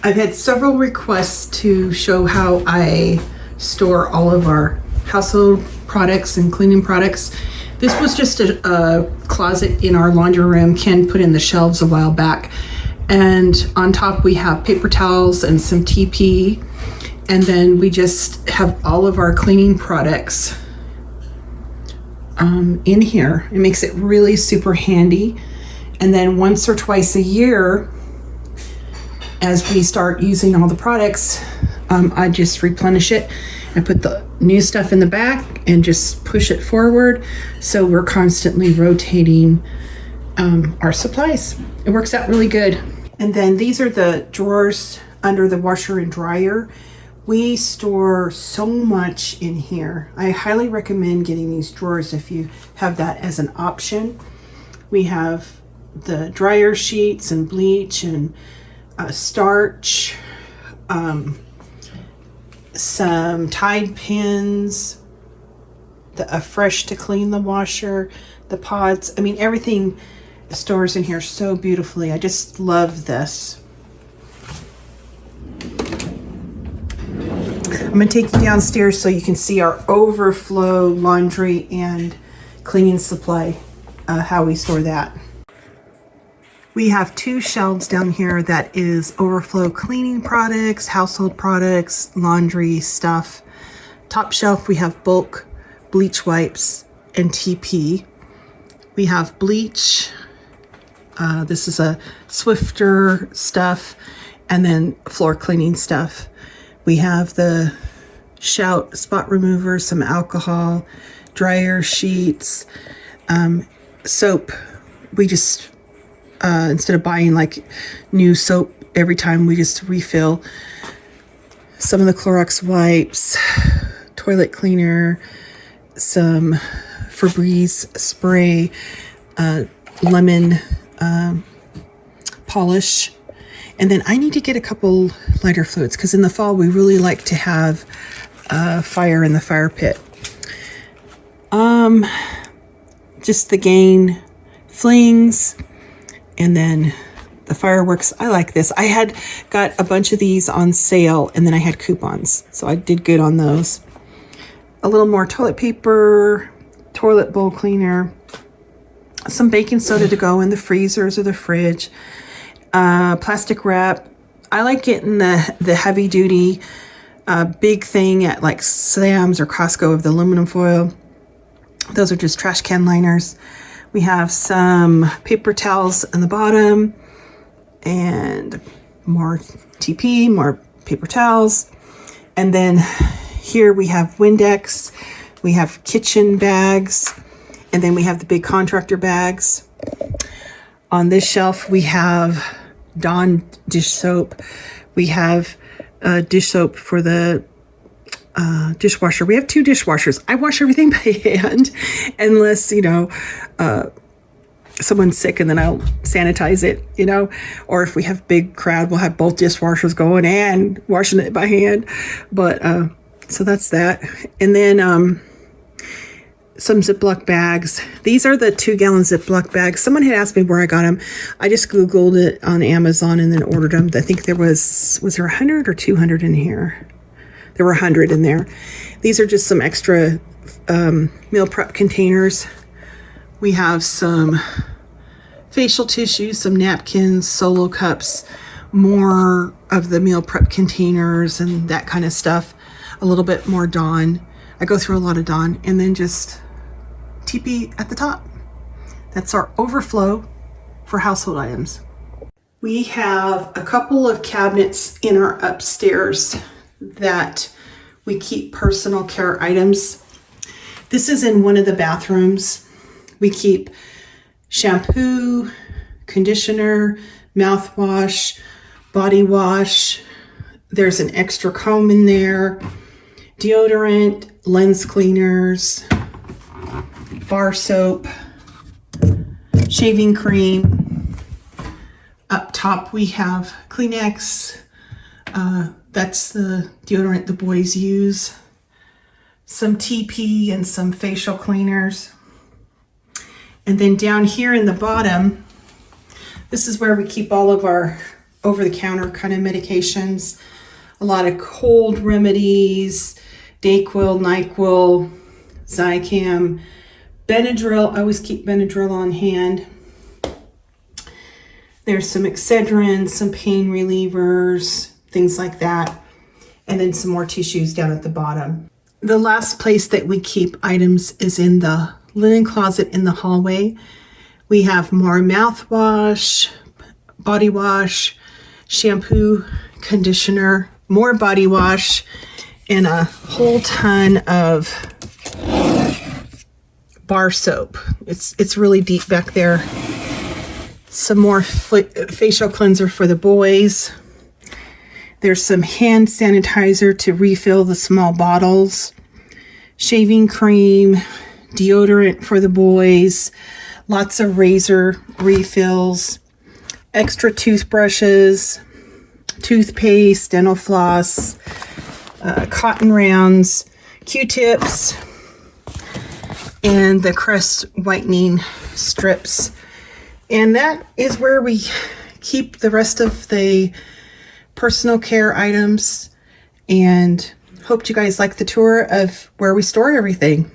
I've had several requests to show how I store all of our household products and cleaning products. This was just a closet in our laundry room Ken put in the shelves a while back. And on top we have paper towels and some TP. And then we just have all of our cleaning products in here. It makes it really super handy. And then once or twice a year, as we start using all the products, I just replenish it. I put the new stuff in the back and just push it forward. So we're constantly rotating our supplies. It works out really good. And then these are the drawers under the washer and dryer. We store so much in here. I highly recommend getting these drawers if you have that as an option. We have the dryer sheets and bleach and starch, some Tide pins, a fresh to clean the washer, the pods. I mean, everything stores in here so beautifully. I just love this. I'm going to take you downstairs so you can see our overflow laundry and cleaning supply, how we store that. We have 2 shelves down here that is overflow cleaning products, household products, laundry stuff. Top shelf we have bulk bleach wipes and TP. We have bleach. This is a Swifter stuff, and then floor cleaning stuff. We have the Shout spot remover, some alcohol, dryer sheets, soap. We just instead of buying like new soap every time, we just refill. Some of the Clorox wipes, toilet cleaner, some Febreze spray, lemon polish. And then I need to get a couple lighter fluids because in the fall we really like to have fire in the fire pit. Just the Gain flings, and then the fireworks. I like this. I had got a bunch of these on sale, and then I had coupons, so I did good on those. A little more toilet paper, toilet bowl cleaner, some baking soda to go in the freezers or the fridge, plastic wrap. I like getting the heavy duty big thing at like Sam's or Costco of the aluminum foil. Those are just trash can liners. We have some paper towels on the bottom and more TP, more paper towels. And then here we have Windex, we have kitchen bags, and then we have the big contractor bags. On this shelf we have Dawn dish soap. We have dish soap for the dishwasher. We have 2 dishwashers. I wash everything by hand unless, someone's sick, and then I'll sanitize it, or if we have big crowd, we'll have both dishwashers going and washing it by hand. But so that's that. And then some Ziploc bags. These are the 2-gallon Ziploc bags. Someone had asked me where I got them. I just Googled it on Amazon and then ordered them. I think there was there 100 or 200 in here? There were 100 in there. These are just some extra meal prep containers. We have some facial tissue, some napkins, Solo cups, more of the meal prep containers and that kind of stuff. A little bit more Dawn. I go through a lot of Dawn, and then just TP at the top. That's our overflow for household items. We have a couple of cabinets in our upstairs that we keep personal care items. This is in one of the bathrooms. We keep shampoo, conditioner, mouthwash, body wash. There's an extra comb in there, deodorant, lens cleaners, bar soap, shaving cream. Up top we have Kleenex. That's the deodorant the boys use. Some TP and some facial cleaners. And then down here in the bottom, this is where we keep all of our over-the-counter kind of medications. A lot of cold remedies, Dayquil, NyQuil, Zicam, Benadryl. I always keep Benadryl on hand. There's some Excedrin, some pain relievers, things like that. And then some more tissues down at the bottom. The last place that we keep items is in the linen closet in the hallway. We have more mouthwash, body wash, shampoo, conditioner, more body wash, and a whole ton of bar soap. It's really deep back there. Some more facial cleanser for the boys. There's some hand sanitizer to refill the small bottles. Shaving cream, deodorant for the boys. Lots of razor refills. Extra toothbrushes, toothpaste, dental floss, cotton rounds, Q-tips, and the Crest whitening strips. And that is where we keep the rest of the personal care items, and hope you guys like the tour of where we store everything.